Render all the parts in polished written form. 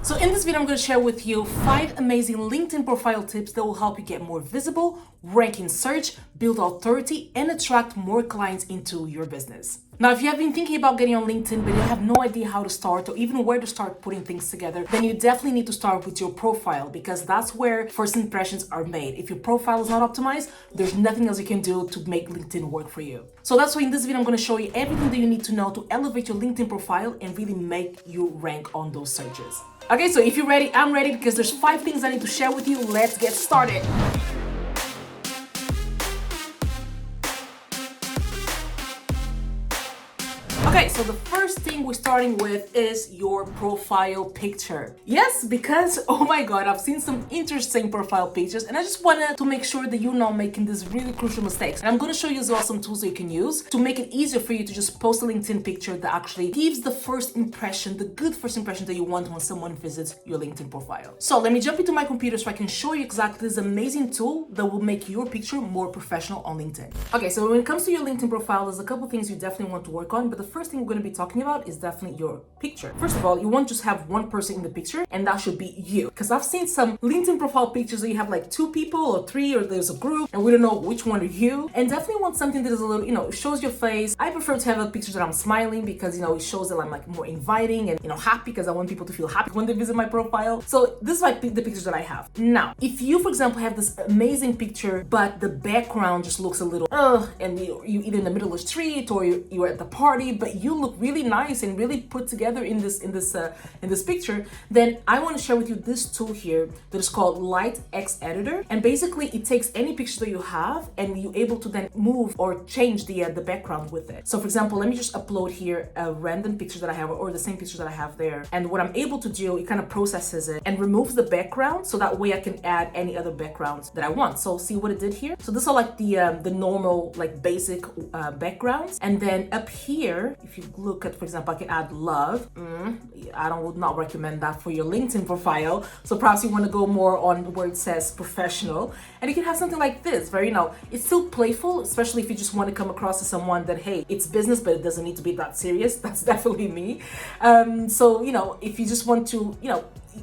So in this video, I'm going to share with you 5 amazing LinkedIn profile tips that will help you get more visible, rank in search, build authority, and attract more clients into your business. Now, if you have been thinking about getting on LinkedIn, but you have no idea how to start or even where to start putting things together, then you definitely need to start with your profile, because that's where first impressions are made. If your profile is not optimized, there's nothing else you can do to make LinkedIn work for you. So that's why in this video, I'm going to show you everything that you need to know to elevate your LinkedIn profile and really make you rank on those searches. Okay, so if you're ready, I'm ready, because there's 5 things I need to share with you. Let's get started. Okay, so the first thing we're starting with is your profile picture. Yes, because, oh my God, I've seen some interesting profile pictures, and I just wanted to make sure that you're not making these really crucial mistakes. And I'm going to show you as well some tools that you can use to make it easier for you to just post a LinkedIn picture that actually gives the first impression, the good first impression that you want when someone visits your LinkedIn profile. So let me jump into my computer so I can show you exactly this amazing tool that will make your picture more professional on LinkedIn. Okay, so when it comes to your LinkedIn profile, there's a couple things you definitely want to work on, but the first thing we're going to be talking about is definitely your picture. First of all, you won't just have one person in the picture, and that should be you. Because I've seen some LinkedIn profile pictures that you have like 2 people or 3, or there's a group, and we don't know which one are you. And definitely want something that is a little, shows your face. I prefer to have a picture that I'm smiling, because, it shows that I'm like more inviting and, happy, because I want people to feel happy when they visit my profile. So this is like the pictures that I have. Now, if you, for example, have this amazing picture, but the background just looks a little, and you either in the middle of the street or you're at the party, but you look really nice and really put together in this picture, then I want to share with you this tool here that is called Light X Editor. And basically it takes any picture that you have and you're able to then move or change the background with it. So for example, let me just upload here a random picture that I have, or the same picture that I have there. And what I'm able to do, it kind of processes it and removes the background, so that way I can add any other backgrounds that I want. So see what it did here? So this are like the normal, like basic backgrounds. And then up here, if you look at, for example, I can add love. I would not recommend that for your LinkedIn profile. So perhaps you want to go more on where it says professional, and you can have something like this, very, it's still playful, especially if you just want to come across as someone that, hey, it's business, but it doesn't need to be that serious. That's definitely me. So, if you just want to,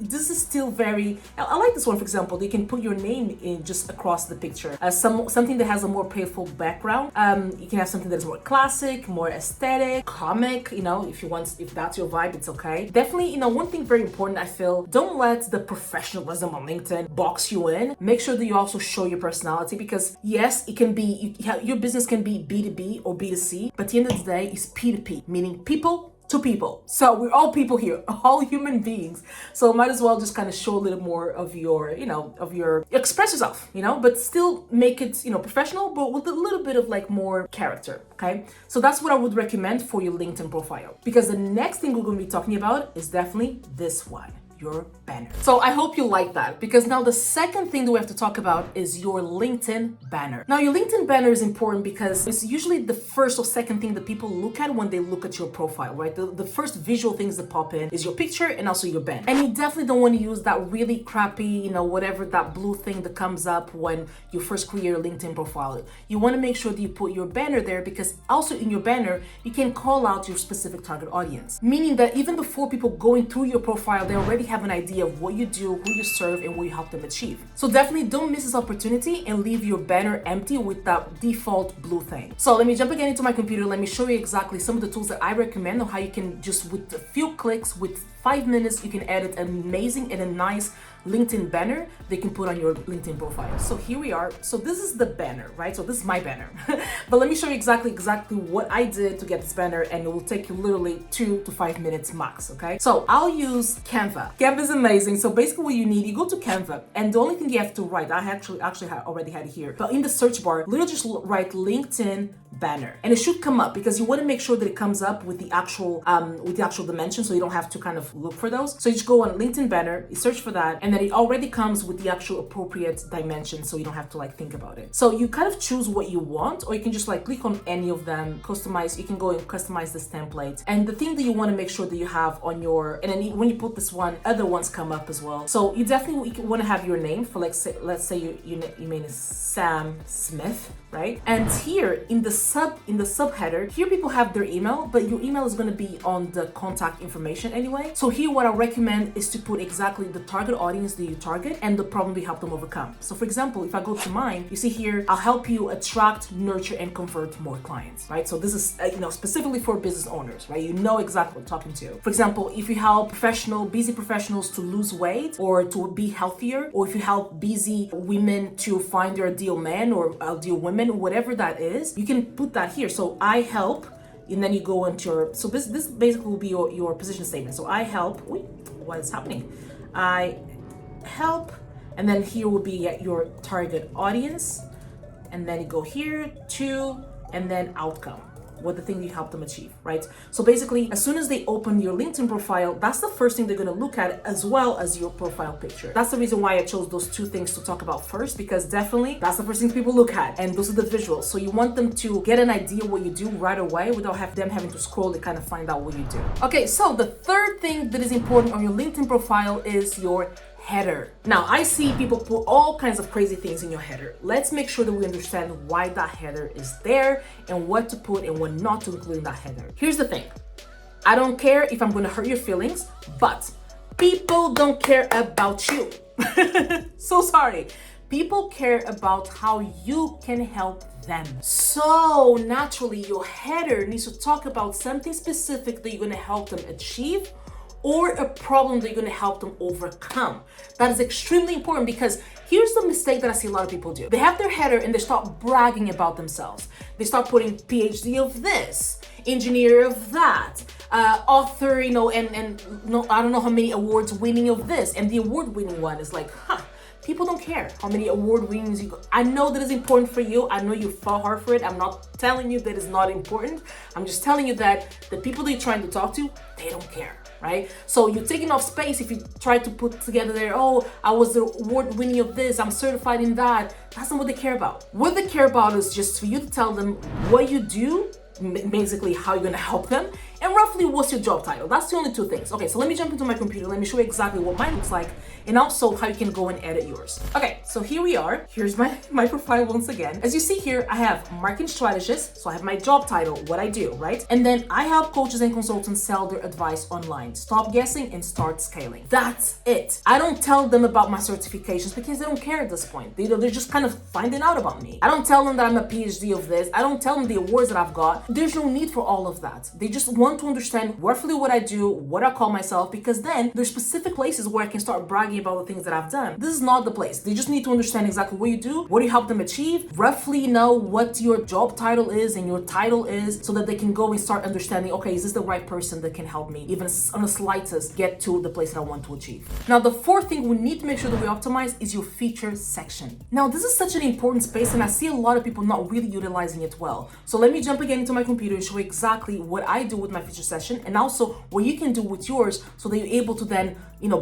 this is still very, I like this one, for example. You can put your name in just across the picture. Something that has a more playful background. You can have something that is more classic, more aesthetic, comic, if that's your vibe, it's okay. Definitely, one thing very important, I feel, don't let the professionalism on LinkedIn box you in. Make sure that you also show your personality, because yes, it can be, your business can be B2B or B2C, but at the end of the day, it's P2P, meaning people to people. So we're all people here, all human beings. So might as well just kind of show a little more of your, express yourself, but still make it, professional, but with a little bit of like more character. Okay. So that's what I would recommend for your LinkedIn profile, because the next thing we're going to be talking about is definitely this one, your banner. So I hope you like that, because now the second thing that we have to talk about is your LinkedIn banner. Now your LinkedIn banner is important because it's usually the first or second thing that people look at when they look at your profile, right? The first visual things that pop in is your picture and also your banner. And you definitely don't want to use that really crappy, whatever that blue thing that comes up when you first create your LinkedIn profile. You want to make sure that you put your banner there, because also in your banner, you can call out your specific target audience. Meaning that even before people going through your profile, they already have an idea of what you do, who you serve, and what you help them achieve. So definitely don't miss this opportunity and leave your banner empty with that default blue thing. So let me jump again into my computer. Let me show you exactly some of the tools that I recommend on how you can just, with a few clicks, with 5 minutes, you can edit an amazing and a nice LinkedIn banner they can put on your LinkedIn profile. So here we are. So this is the banner, right? So this is my banner. But let me show you exactly what I did to get this banner, and it will take you literally 2 to 5 minutes max, okay? So I'll use Canva. Canva is amazing. So basically what you need, you go to Canva, and the only thing you have to write, I actually already had it here, but in the search bar, literally just write LinkedIn banner, and it should come up, because you want to make sure that it comes up with the actual dimension, so you don't have to kind of look for those. So you just go on LinkedIn banner, you search for that, and then it already comes with the actual appropriate dimension, so you don't have to like think about it. So you kind of choose what you want, or you can just like click on any of them, customize. You can go and customize this template. And the thing that you want to make sure that you have on your, and then when you put this one, other ones come up as well. So you definitely want to have your name for, like, let's say your name is Sam Smith, right? And here in the subheader, here people have their email, but your email is going to be on the contact information anyway. So here what I recommend is to put exactly the target audience that you target and the problem we help them overcome. So for example, if I go to mine, you see here, I'll help you attract, nurture, and convert more clients, right? So this is, specifically for business owners, right? You know exactly what I'm talking to. For example, if you help busy professionals to lose weight or to be healthier, or if you help busy women to find their ideal man or ideal women, whatever that is, you can put that here. So I help, and then you go into your, so this basically will be your position statement. So I help, what is happening? I help, and then here will be your target audience, and then you go here to, and then outcome, what the thing you help them achieve, right? So basically, as soon as they open your LinkedIn profile, that's the first thing they're gonna look at, as well as your profile picture. That's the reason why I chose those two things to talk about first, because definitely that's the first thing people look at, and those are the visuals. So you want them to get an idea what you do right away without them having to scroll to kind of find out what you do. Okay, so the third thing that is important on your LinkedIn profile is your header. Now, I see people put all kinds of crazy things in your header. Let's make sure that we understand why that header is there and what to put and what not to include in that header. Here's the thing. I don't care if I'm going to hurt your feelings, but people don't care about you. So sorry. People care about how you can help them. So naturally, your header needs to talk about something specific that you're going to help them achieve, or a problem that you're going to help them overcome. That is extremely important, because here's the mistake that I see a lot of people do. They have their header and they start bragging about themselves. They start putting PhD of this, engineer of that, author, and no, I don't know how many awards winning of this. And the award winning one is like, people don't care how many award winnings you got. I know that is important for you. I know you fought hard for it. I'm not telling you that it's not important. I'm just telling you that the people that you're trying to talk to, they don't care. Right? So you're taking off space if you try to put together there, oh, I was the award winning of this, I'm certified in that. That's not what they care about. What they care about is just for you to tell them what you do, basically how you're gonna help them, and roughly what's your job title. That's the only two things. Okay, so let me jump into my computer. Let me show you exactly what mine looks like, and also how you can go and edit yours. Okay, so here we are. Here's my profile once again. As you see here, I have marketing strategist. So I have my job title, what I do, right? And then I help coaches and consultants sell their advice online. Stop guessing and start scaling. That's it. I don't tell them about my certifications because they don't care at this point. They're just kind of finding out about me. I don't tell them that I'm a PhD of this. I don't tell them the awards that I've got. There's no need for all of that. They just want to understand roughly what I do, what I call myself, because then there's specific places where I can start bragging about the things that I've done. This is not the place. They just need to understand exactly what you do, what you help them achieve, roughly know what your job title is and your title is, so that they can go and start understanding, okay, is this the right person that can help me, even on the slightest, get to the place that I want to achieve. Now, the fourth thing we need to make sure that we optimize is your feature section. Now, this is such an important space, and I see a lot of people not really utilizing it well. So let me jump again into my computer and show you exactly what I do with my feature section, and also what you can do with yours, so that you're able to then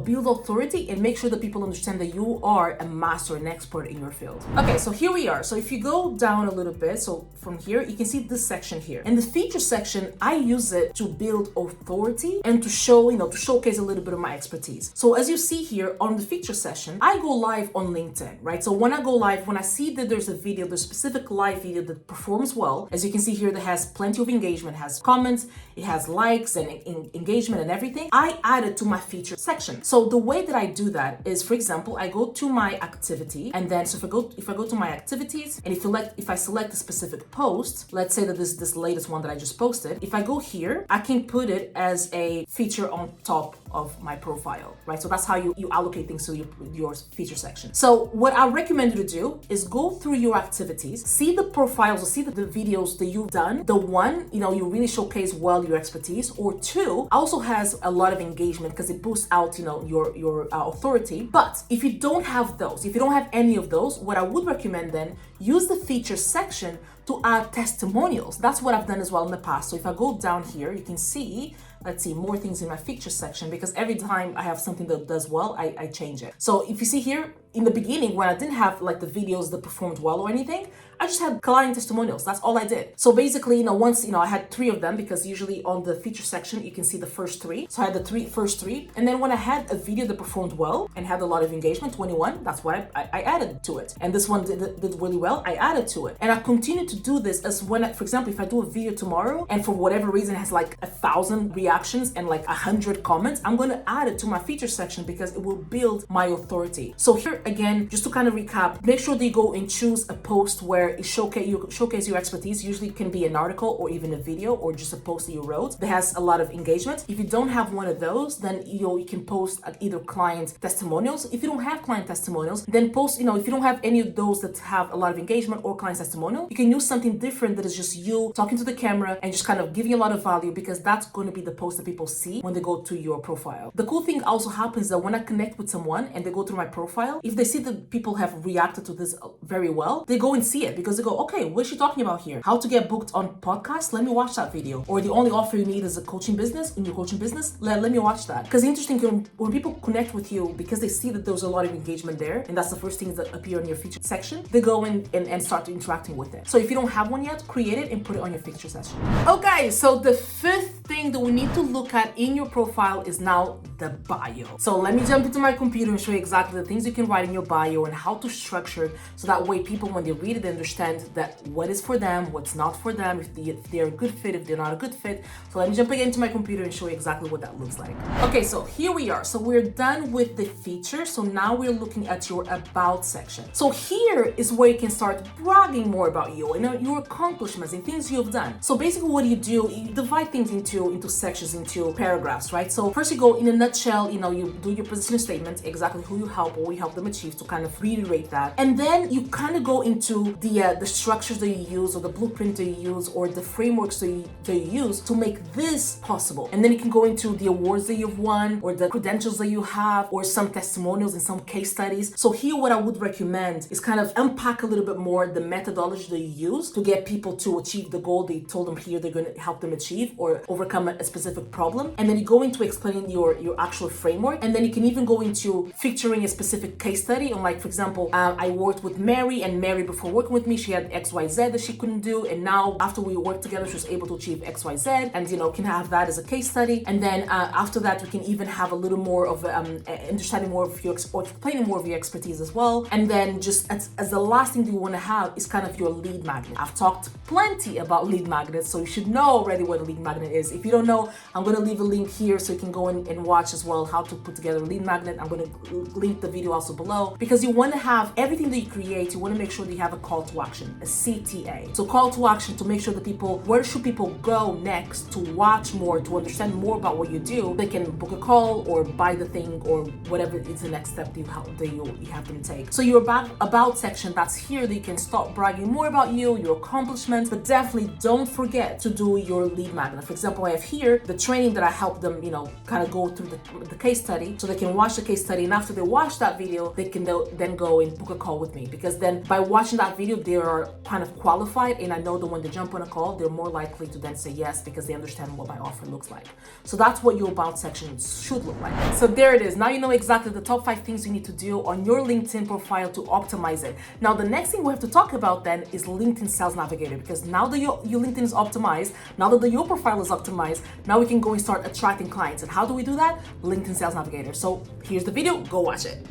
build authority and make sure that people understand that you are a master and expert in your field. Okay, so here we are. So if you go down a little bit, so from here, you can see this section here. And the feature section, I use it to build authority and to show, to showcase a little bit of my expertise. So as you see here on the feature session, I go live on LinkedIn, right? So when I go live, when I see that there's a video, there's a specific live video that performs well, as you can see here, that has plenty of engagement, has comments, it has likes and engagement and everything, I add it to my feature section. So the way that I do that is, for example, I go to my activity, and then so if I go to my activities, and if I select a specific post, let's say that this latest one that I just posted, if I go here, I can put it as a feature on top of my profile, right? So that's how you allocate things to your feature section. So what I recommend you to do is go through your activities, see the profiles or see the videos that you've done. The one, you really showcase well your expertise, or two, also has a lot of engagement because it boosts out, your authority. But if you don't have those, if you don't have any of those, what I would recommend then, use the feature section to add testimonials. That's what I've done as well in the past. So if I go down here, you can see, let's see, more things in my feature section, because every time I have something that does well, I change it. So if you see here, in the beginning, when I didn't have like the videos that performed well or anything, I just had client testimonials. That's all I did. So basically, once, I had 3 of them, because usually on the feature section, you can see the first 3. So I had the first three. And then when I had a video that performed well and had a lot of engagement, 21, that's why I added to it. And this one did really well, I added to it. And I continue to do this as when, for example, if I do a video tomorrow and for whatever reason it has like 1,000 reactions and like 100 comments, I'm going to add it to my feature section because it will build my authority. So here again, just to kind of recap, make sure that you go and choose a post where it showcase your expertise. Usually it can be an article or even a video or just a post that you wrote that has a lot of engagement. If you don't have one of those, then you can post either client testimonials. If you don't have client testimonials, then post, if you don't have any of those that have a lot of engagement or client testimonial, you can use something different that is just you talking to the camera and just kind of giving a lot of value, because that's going to be the post that people see when they go to your profile. The cool thing also happens that when I connect with someone and they go through my profile, if they see that people have reacted to this very well, they go and see it because they go, okay, what's she talking about here? How to get booked on podcasts? Let me watch that video. Or the only offer you need is a coaching business, in your coaching business? Let me watch that. Because interesting, when people connect with you because they see that there's a lot of engagement there, and that's the first things that appear in your feature section, they go in and start interacting with it. So if you don't have one yet, create it and put it on your feature section. Okay, so the 5th thing that we need to look at in your profile is now the bio. So let me jump into my computer and show you exactly the things you can write in your bio and how to structure it, so that way people, when they read it, they understand that what is for them, what's not for them, if they're a good fit, if they're not a good fit. So let me jump again into my computer and show you exactly what that looks like. Okay, so here we are. So we're done with the feature. So now we're looking at your about section. So here is where you can start bragging more about you and your accomplishments and things you've done. So basically what you do, you divide things into sections, into paragraphs, right? So first you go in a nutshell, you do your position statement, exactly who you help or what you help them achieve, to kind of reiterate that. And then you kind of go into the structures that you use, or the blueprint that you use, or the frameworks that you use to make this possible. And then you can go into the awards that you've won, or the credentials that you have, or some testimonials and some case studies. So here what I would recommend is kind of unpack a little bit more the methodology that you use to get people to achieve the goal they told them here they're going to help them achieve, or overcome a specific problem. And then you go into explaining your actual framework. And then you can even go into featuring a specific case study on, like, for example, I worked with Mary, and Mary, before working with me, she had XYZ that she couldn't do, and now after we worked together, she was able to achieve XYZ, and can have that as a case study. And then after that, we can even have a little more of understanding more of your, or explaining more of your expertise as well. And then just as the last thing that you want to have is kind of your lead magnet. I've talked plenty about lead magnets, so you should know already what a lead magnet is. If you don't know, I'm going to leave a link here so you can go and watch as well how to put together a lead magnet. I'm going to link the video also below, because you want to have everything that you create, you want to make sure that you have a call to action, a CTA. So call to action, to make sure that people, where should people go next to watch more, to understand more about what you do? They can book a call or buy the thing, or whatever is the next step that you have them take. So your about section, that's here that you can start bragging more about you, your accomplishments, but definitely don't forget to do your lead magnet. For example, I have here the training that I help them, kind of go through the case study, so they can watch the case study, and after they watch that video, they can then go and book a call with me, because then by watching that video, they are kind of qualified, and I know that when they jump on a call, they're more likely to then say yes, because they understand what my offer looks like. So that's what your about section should look like. So there it is. Now you know exactly the top 5 things you need to do on your LinkedIn profile to optimize it. Now the next thing we have to talk about then is LinkedIn Sales Navigator, because now that your LinkedIn is optimized, now that your profile is optimized, now we can go and start attracting clients. And how do we do that? LinkedIn Sales Navigator. So here's the video, go watch it.